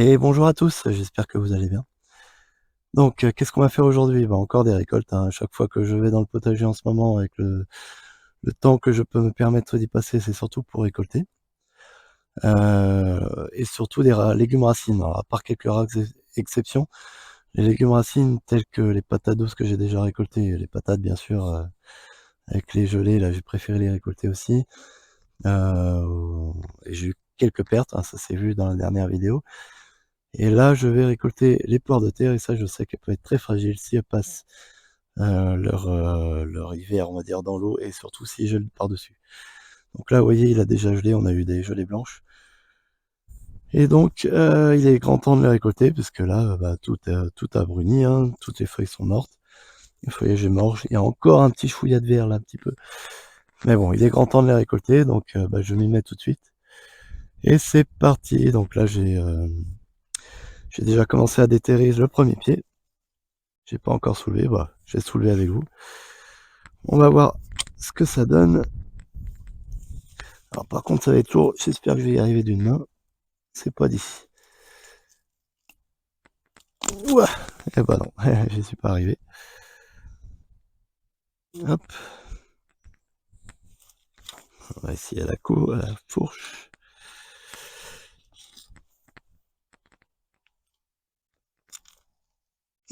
Et bonjour à tous, j'espère que vous allez bien. Donc, qu'est-ce qu'on va faire aujourd'hui? Bah, encore des récoltes, hein. À chaque fois que je vais dans le potager en ce moment avec le temps que je peux me permettre d'y passer, c'est surtout pour récolter. Et surtout des légumes racines. Alors à part quelques rares exceptions, les légumes racines tels que les patates douces que j'ai déjà récoltées, les patates bien sûr, avec les gelées là, j'ai préféré les récolter aussi. Et j'ai eu quelques pertes, hein, ça s'est vu dans la dernière vidéo. Et là, je vais récolter les poires de terre et ça, je sais qu'elles peuvent être très fragiles si elles passent, leur hiver, on va dire, dans l'eau et surtout s'ils gèlent par-dessus. Donc là, vous voyez, il a déjà gelé, on a eu des gelées blanches et donc il est grand temps de les récolter parce que là, bah, tout a bruni, hein, toutes les feuilles sont mortes. Le feuillage est mort, il y a encore un petit chouïa de vert là, un petit peu. Mais bon, il est grand temps de les récolter donc bah, je m'y mets tout de suite et c'est parti. Donc là, j'ai déjà commencé à déterrer le premier pied. J'ai pas encore soulevé, bah, j'ai soulevé avec vous. On va voir ce que ça donne. Alors par contre ça va être lourd, j'espère que je vais y arriver d'une main. C'est pas dit. Ouah. Eh ben non, j'y suis pas arrivé. Hop. On va essayer à la fourche.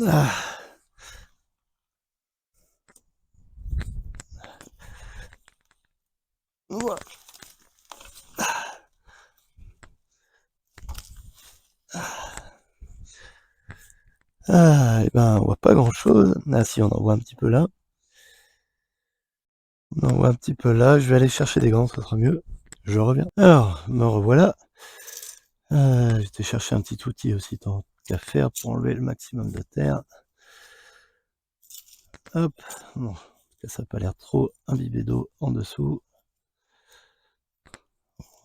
Ah. Ouah. Ah, et ben on voit pas grand chose. Ah si, on en voit un petit peu là. On en voit un petit peu là. Je vais aller chercher des gants, ça sera mieux. Je reviens. Alors, me revoilà. J'étais chercher un petit outil aussi tant qu'à faire pour enlever le maximum de terre. Hop. Bon, ça n'a pas l'air trop imbibé d'eau en dessous.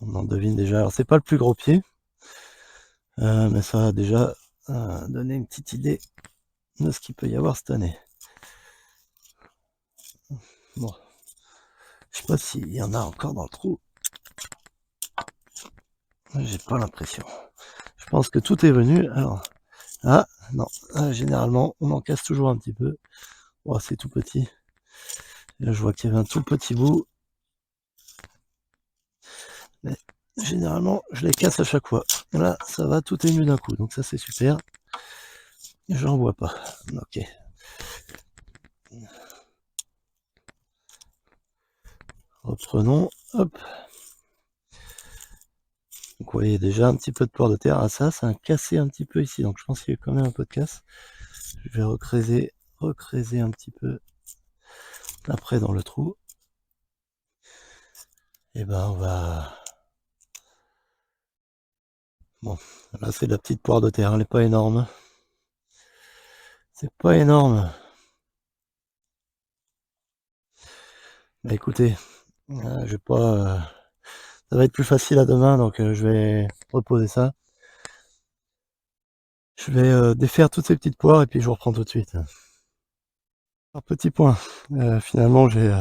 On en devine déjà. Alors c'est pas le plus gros pied, mais ça va déjà donner une petite idée de ce qu'il peut y avoir cette année. Bon, je sais pas s'il y en a encore dans le trou. J'ai pas l'impression. Je pense que tout est venu. Alors, ah non, généralement on en casse toujours un petit peu. Oh, c'est tout petit. Et là je vois qu'il y avait un tout petit bout. Mais généralement je les casse à chaque fois. Là ça va, tout est venu d'un coup, donc ça c'est super. J'en vois pas. Ok. Reprenons. Hop. Donc vous voyez déjà un petit peu de poire de terre. Ah ça a cassé un petit peu ici, donc je pense qu'il y a quand même un peu de casse. Je vais recreuser un petit peu après dans le trou. Et ben on va... Bon, là c'est la petite poire de terre, elle n'est pas énorme. C'est pas énorme. Bah écoutez, je vais pas... ça va être plus facile à demain, donc je vais reposer ça. Je vais défaire toutes ces petites poires et puis je vous reprends tout de suite. Alors, petit point, finalement je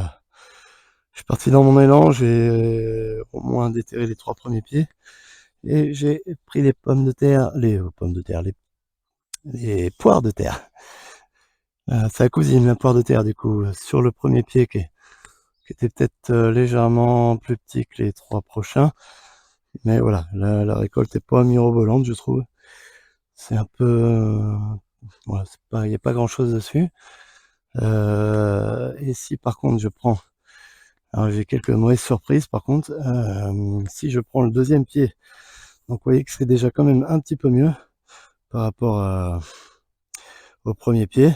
suis parti dans mon élan, j'ai au moins déterré les 3 premiers pieds. Et j'ai pris les pommes de terre, les poires de terre. Sa cousine, la poire de terre, du coup, sur le premier pied qui était peut-être légèrement plus petit que les 3 prochains. Mais voilà, la récolte est pas mirobolante, je trouve. C'est un peu... voilà, il n'y a pas grand-chose dessus. Et si par contre je prends... Alors j'ai quelques mauvaises surprises par contre. Si je prends le deuxième pied, donc vous voyez que c'est déjà quand même un petit peu mieux par rapport au premier pied.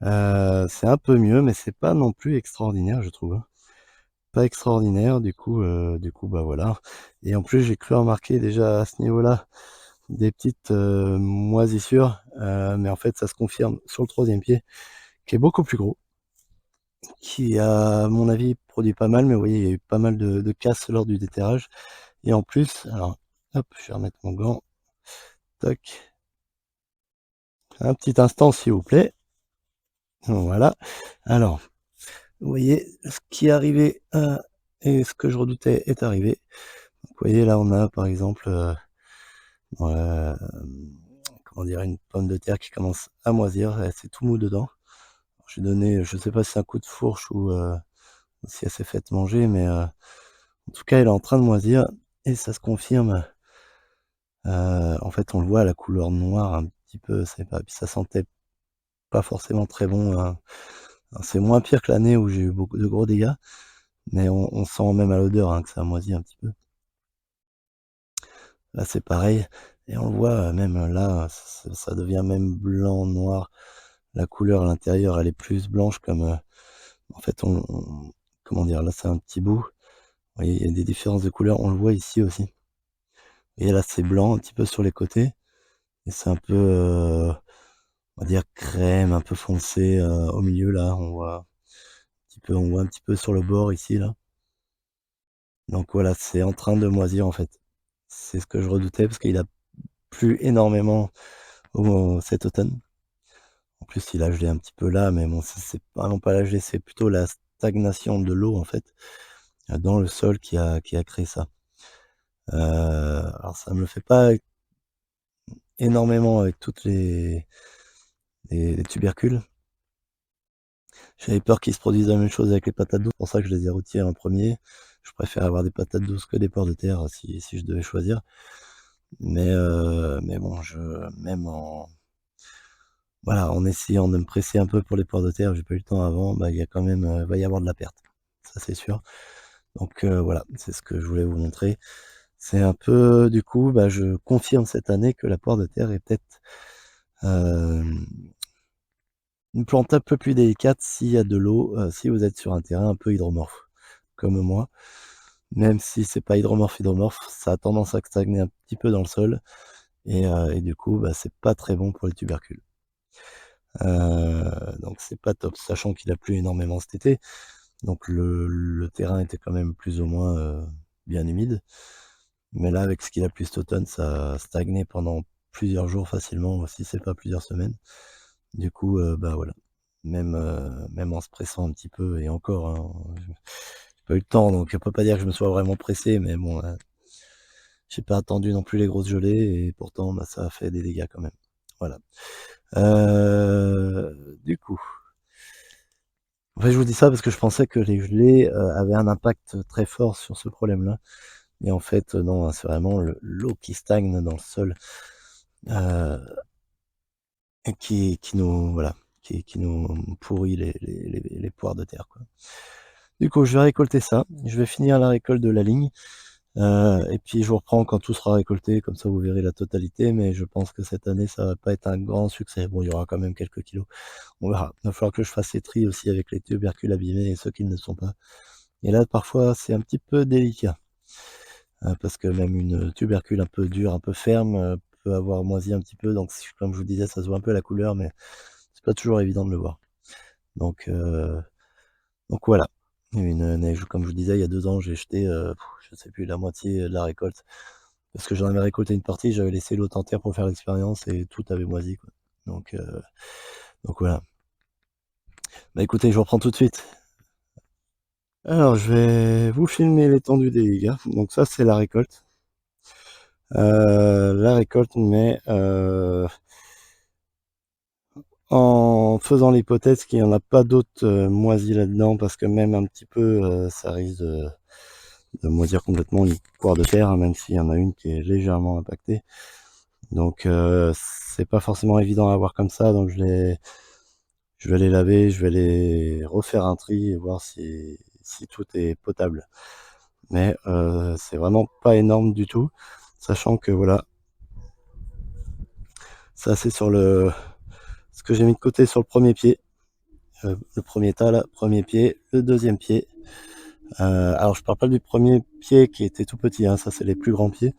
C'est un peu mieux, mais c'est pas non plus extraordinaire, je trouve, hein. Pas extraordinaire, du coup, bah voilà. Et en plus, j'ai cru remarquer déjà à ce niveau-là des petites moisissures, mais en fait, ça se confirme sur le troisième pied, qui est beaucoup plus gros, qui à mon avis produit pas mal, mais vous voyez, il y a eu pas mal de casse lors du déterrage. Et en plus, alors, hop, je vais remettre mon gant, toc, un petit instant s'il vous plaît. Voilà. Alors, vous voyez, ce qui est arrivé et ce que je redoutais est arrivé. Donc, vous voyez, là, on a par exemple comment dire, une pomme de terre qui commence à moisir, c'est tout mou dedans. J'ai donné, je sais pas si c'est un coup de fourche ou si elle s'est faite manger, mais en tout cas, elle est en train de moisir et ça se confirme. En fait, on le voit à la couleur noire un petit peu, c'est pas puis ça sentait pas forcément très bon, c'est moins pire que l'année où j'ai eu beaucoup de gros dégâts, mais on sent même à l'odeur, hein, que ça a moisi un petit peu. Là, c'est pareil et on le voit, même là, ça devient même blanc, noir. La couleur à l'intérieur, elle est plus blanche comme, en fait, on comment dire? Là, c'est un petit bout. Vous voyez, il y a des différences de couleurs, on le voit ici aussi et là, c'est blanc un petit peu sur les côtés et c'est un peu, on va dire crème, un peu foncé, au milieu là, on voit un petit peu sur le bord ici là. Donc voilà, c'est en train de moisir en fait. C'est ce que je redoutais parce qu'il a plu énormément au cet automne. En plus, il a gelé un petit peu là, mais bon, c'est vraiment pas la gelée, c'est plutôt la stagnation de l'eau en fait, dans le sol qui a créé ça. Alors ça me le fait pas énormément avec toutes les tubercules. J'avais peur qu'ils se produisent la même chose avec les patates douces, c'est pour ça que je les ai retirées en premier. Je préfère avoir des patates douces que des poires de terre si je devais choisir. Mais bon, même en voilà, en essayant de me presser un peu pour les poires de terre, j'ai pas eu le temps avant, bah, il y a quand même, va y avoir de la perte. Ça, c'est sûr. Donc voilà, c'est ce que je voulais vous montrer. C'est un peu du coup, bah, je confirme cette année que la poire de terre est peut-être, hem, une plante un peu plus délicate s'il y a de l'eau, si vous êtes sur un terrain un peu hydromorphe, comme moi. Même si c'est pas hydromorphe, ça a tendance à stagner un petit peu dans le sol et du coup, bah, c'est pas très bon pour les tubercules. Donc c'est pas top, sachant qu'il a plu énormément cet été, donc le terrain était quand même plus ou moins, bien humide. Mais là, avec ce qu'il a plu cet automne, ça a stagné pendant plusieurs jours facilement, si c'est pas plusieurs semaines. Du coup, bah, voilà, même en se pressant un petit peu et encore, hein, j'ai pas eu le temps, donc on peut pas dire que je me sois vraiment pressé, mais bon, j'ai pas attendu non plus les grosses gelées et pourtant, bah, ça a fait des dégâts quand même. Voilà. Du coup, en fait, je vous dis ça parce que je pensais que les gelées, avaient un impact très fort sur ce problème-là et en fait, non, hein, c'est vraiment l'eau qui stagne dans le sol, heu et qui nous voilà, qui nous pourrit les poires de terre, quoi. Du coup, je vais récolter ça, je vais finir la récolte de la ligne, et puis je vous reprends quand tout sera récolté, comme ça vous verrez la totalité, mais je pense que cette année, ça va pas être un grand succès. Bon, il y aura quand même quelques kilos, on verra. Il va falloir que je fasse les tris aussi avec les tubercules abîmés et ceux qui ne le sont pas. Et là, parfois, c'est un petit peu délicat, parce que même une tubercule un peu dure, un peu ferme, peut avoir moisi un petit peu, donc comme je vous disais, ça se voit un peu à la couleur, mais c'est pas toujours évident de le voir. Donc heu, donc voilà. Une neige, comme je vous disais, il y a 2 ans, j'ai jeté, je sais plus, la moitié de la récolte. Parce que j'en avais récolté une partie, j'avais laissé l'autre entière pour faire l'expérience et tout avait moisi, quoi. Donc heu, donc voilà. Bah, écoutez, je reprends tout de suite. Alors, je vais vous filmer l'étendue des dégâts. Donc ça, c'est la récolte. La récolte, mais en faisant l'hypothèse qu'il y en a pas d'autres, moisis là-dedans parce que même un petit peu, ça risque de moisir complètement une poire de terre, hein, même s'il y en a une qui est légèrement impactée. Donc c'est pas forcément évident à avoir comme ça, donc je vais les laver, je vais les refaire un tri et voir si tout est potable. Mais c'est vraiment pas énorme du tout, sachant que voilà, ça c'est sur le ce que j'ai mis de côté sur le premier pied, le premier tas là, premier pied, le deuxième pied. Alors je parle pas du premier pied qui était tout petit, hein, ça c'est les plus grands pieds.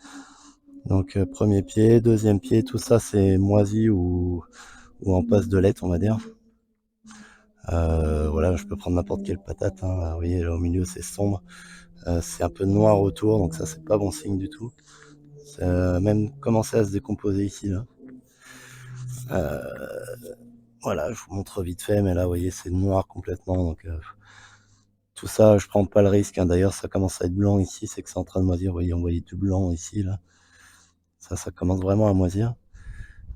Donc 1er pied, deuxième pied, tout ça c'est moisi ou en passe de l'être, on va dire. Voilà, je peux prendre n'importe quelle patate, hein. Vous voyez là au milieu c'est sombre, c'est un peu noir autour, donc ça c'est pas bon signe du tout. Ça a même commencé à se décomposer ici là. Euh, voilà, je vous montre vite fait, mais là vous voyez c'est noir complètement, donc tout ça je prends pas le risque, hein. D'ailleurs ça commence à être blanc ici, c'est que c'est en train de moisir. Vous voyez, on voyait du blanc ici là. Ça commence vraiment à moisir.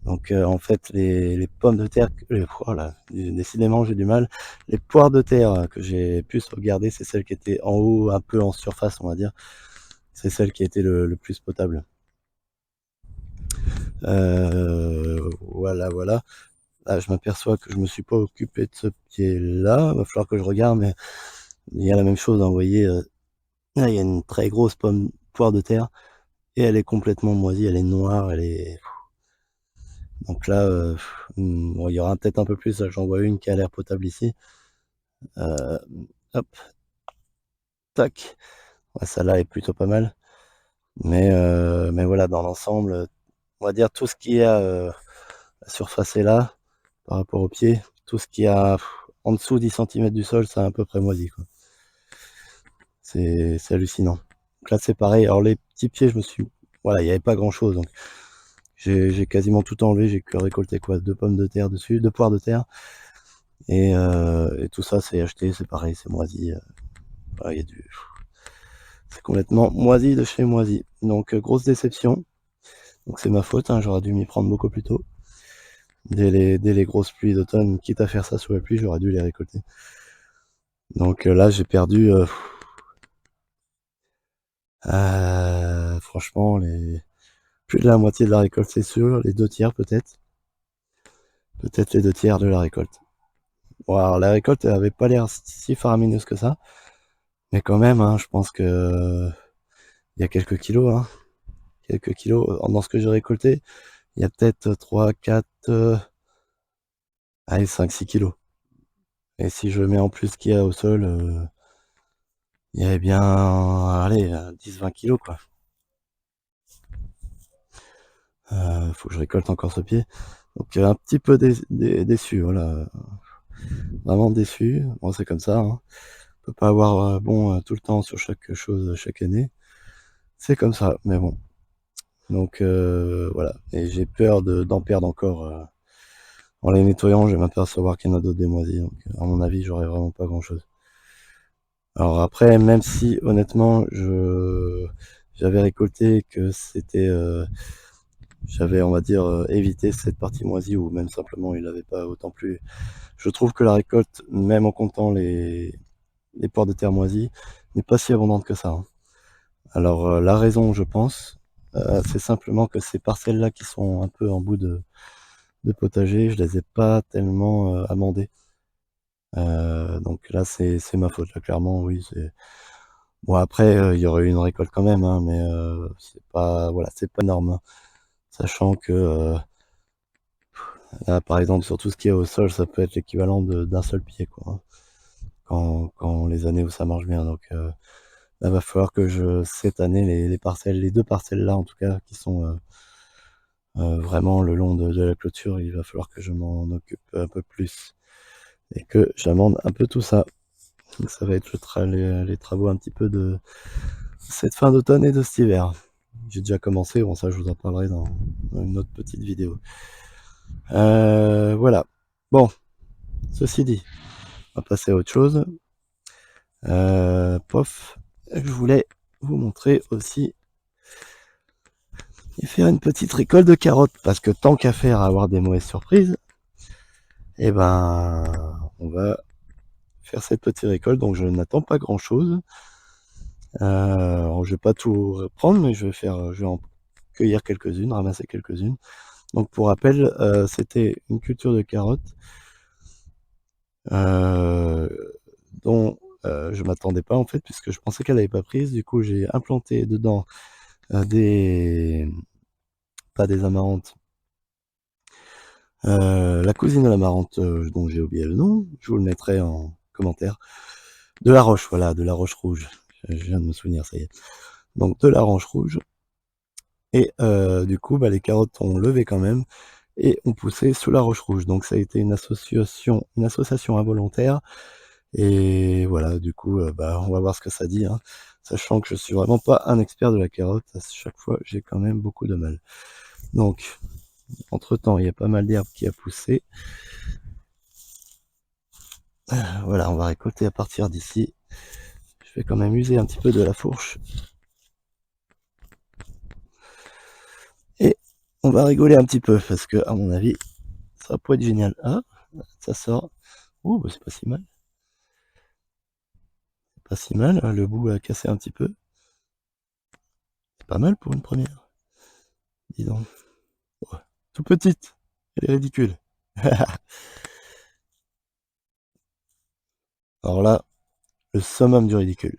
Donc en fait les pommes de terre oh là, décidément j'ai du mal. Les poires de terre que j'ai pu sauvegarder, c'est celles qui étaient en haut, un peu en surface on va dire. C'est celles qui étaient le plus potable. Voilà, voilà. Là je m'aperçois que je me suis pas occupé de ce pied-là, va falloir que je regarde, mais il y a la même chose, hein, vous voyez, là il y a une très grosse poire de terre et elle est complètement moisie, elle est noire, elle est donc là, bon, il y aura peut-être un peu plus, là j'en vois une qui a l'air potable ici. Hop, tac. Ouais, celle-là est plutôt pas mal. Mais voilà, dans l'ensemble, on va dire tout ce qui est, la surface est là, par rapport au pied. Tout ce qui a en dessous 10 centimètres du sol, c'est à peu près moisi, quoi. C'est hallucinant. Donc là, c'est pareil. Alors les petits pieds, voilà, il n'y avait pas grand-chose, donc j'ai quasiment tout enlevé. J'ai que récolté quoi? 2 pommes de terre dessus, 2 poires de terre et tout ça, c'est acheté, c'est pareil, c'est moisi, voilà, il y a du c'est complètement moisi de chez moisi. Donc grosse déception. Donc c'est ma faute, hein, j'aurais dû m'y prendre beaucoup plus tôt. Dès les grosses pluies d'automne, quitte à faire ça sous la pluie, j'aurais dû les récolter. Donc là, j'ai perdu, franchement, plus de la moitié de la récolte, c'est sûr, les 2 tiers peut-être. Peut-être les 2 tiers de la récolte. Bon, alors la récolte, elle avait pas l'air si faramineuse que ça, mais quand même, hein, je pense que il y a quelques kilos, hein, quelques kilos. Dans ce que j'ai récolté, il y a peut-être 3, 4, allez, 5, 6 kilos. Et si je mets en plus ce qu'il y a au sol, il y avait bien, allez, 10, 20 kilos, quoi. Faut que je récolte encore ce pied. Donc un petit peu déçu, voilà. Vraiment déçu. Bon, c'est comme ça, hein. On peut pas avoir bon tout le temps sur chaque chose chaque année. C'est comme ça, mais bon. Donc voilà. Et j'ai peur d'en perdre encore. En les nettoyant, je vais m'apercevoir qu'il y en a d'autres démoisis. Donc à mon avis, j'aurai vraiment pas grand-chose. Alors après, même si honnêtement, j'avais récolté que c'était j'avais, on va dire, évité cette partie moisie ou même simplement il n'avait pas autant plu. Je trouve que la récolte, même en comptant les poires de terre moisies, n'est pas si abondante que ça, hein. Alors la raison, je pense, c'est simplement que ces parcelles-là qui sont un peu en bout de potager, je les ai pas tellement amendées. Donc là, c'est ma faute, là, clairement, oui. Bon, après, il y aurait eu une récolte quand même, hein, mais c'est pas, voilà, c'est pas énorme, hein. Sachant que là, par exemple, sur tout ce qui est au sol, ça peut être l'équivalent d'un seul pied, quoi, hein, quand les années où ça marche bien. Donc là, va falloir que cette année, les parcelles, les 2 parcelles là, en tout cas, qui sont vraiment le long de la clôture, il va falloir que je m'en occupe un peu plus et que j'amende un peu tout ça. Donc ça va être les travaux un petit peu de cette fin d'automne et de cet hiver. J'ai déjà commencé, bon ça je vous en parlerai dans une autre petite vidéo. Voilà. Bon, ceci dit, on va passer à autre chose. Pof, je voulais vous montrer aussi et faire une petite récolte de carottes, parce que tant qu'à faire à avoir des mauvaises surprises, eh ben, on va faire cette petite récolte, donc je n'attends pas grand chose. Je vais pas tout reprendre, mais je vais en cueillir quelques-unes, ramasser quelques-unes. Donc pour rappel, c'était une culture de carottes dont je m'attendais pas en fait, puisque je pensais qu'elle n'avait pas prise. Du coup, j'ai implanté dedans pas des amarantes, la cousine de l'amarante, dont j'ai oublié le nom, je vous le mettrai en commentaire. De la roche, voilà, de la roche rouge. Je viens de me souvenir, ça y est. Donc de la roche rouge. Et du coup, bah, les carottes ont levé quand même et ont poussé sous la roche rouge. Donc ça a été une association involontaire. Et voilà, du coup, bah, on va voir ce que ça dit, hein. Sachant que je suis vraiment pas un expert de la carotte, à chaque fois j'ai quand même beaucoup de mal. Donc, entre temps, il y a pas mal d'herbe qui a poussé. Voilà, on va récolter à partir d'ici. Je vais quand même user un petit peu de la fourche. on va rigoler un petit peu parce que, à mon avis, ça va pas être génial. Ah, ça sort. Oh, bah, c'est pas si mal. C'est pas si mal. Le bout a cassé un petit peu. C'est pas mal pour une première. Dis donc. Oh, tout petite. Elle est ridicule. Alors là, le summum du ridicule.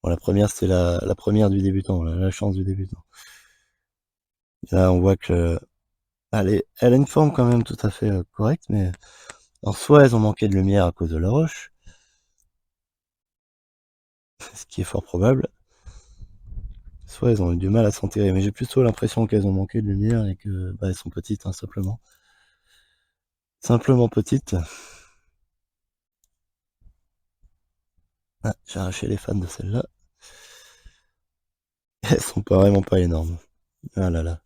Bon, la première, c'est la première du débutant, la chance du débutant. Là, on voit que elle a une forme quand même tout à fait correcte, mais alors soit elles ont manqué de lumière à cause de la roche, ce qui est fort probable, soit elles ont eu du mal à s'enterrer, mais j'ai plutôt l'impression qu'elles ont manqué de lumière et que bah, elles sont petites, hein, simplement. Simplement petites. Ah, j'ai arraché les fans de celle-là. Elles sont vraiment pas énormes. Ah là là.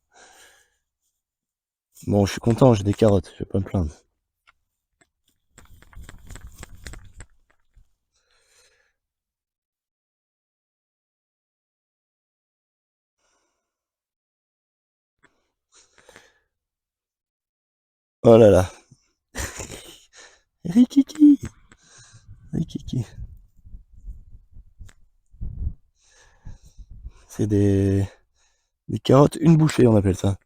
Bon, je suis content, j'ai des carottes, je vais pas me plaindre. Oh là là. Rikiki. Rikiki. C'est des carottes une bouchée, on appelle ça.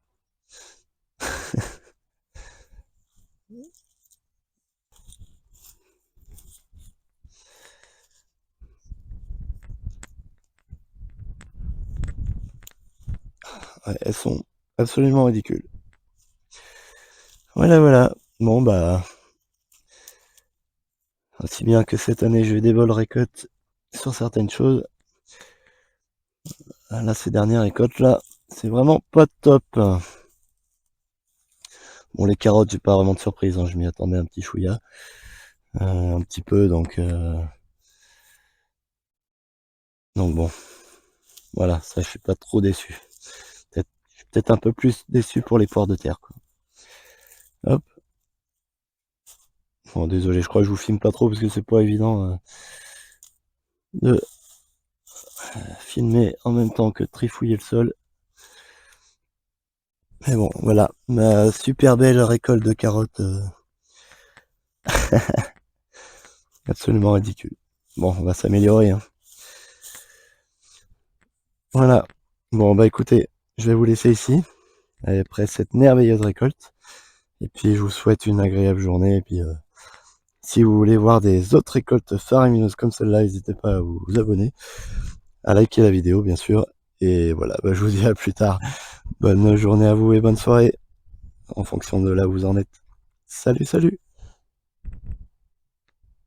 Ouais, elles sont absolument ridicules. Voilà, voilà. Bon, bah, aussi bien que cette année, j'ai eu des bonnes récoltes sur certaines choses. Là, ces dernières récoltes, là, c'est vraiment pas top. Bon, les carottes, j'ai pas vraiment de surprise, hein, je m'y attendais un petit chouïa. Un petit peu, donc bon, voilà, ça, je suis pas trop déçu. Je suis peut-être un peu plus déçu pour les poires de terre, quoi. Hop. Bon, désolé, je crois que je vous filme pas trop parce que c'est pas évident de filmer en même temps que trifouiller le sol. Mais bon, voilà, ma super belle récolte de carottes, absolument ridicule. Bon, on va s'améliorer, hein. Voilà. Bon, bah écoutez, je vais vous laisser ici, après cette merveilleuse récolte. Et puis, je vous souhaite une agréable journée. Et puis, si vous voulez voir des autres récoltes faramineuses comme celle-là, n'hésitez pas à vous abonner, à liker la vidéo, bien sûr. Et voilà, bah, je vous dis à plus tard. Bonne journée à vous et bonne soirée, en fonction de là où vous en êtes. Salut, salut!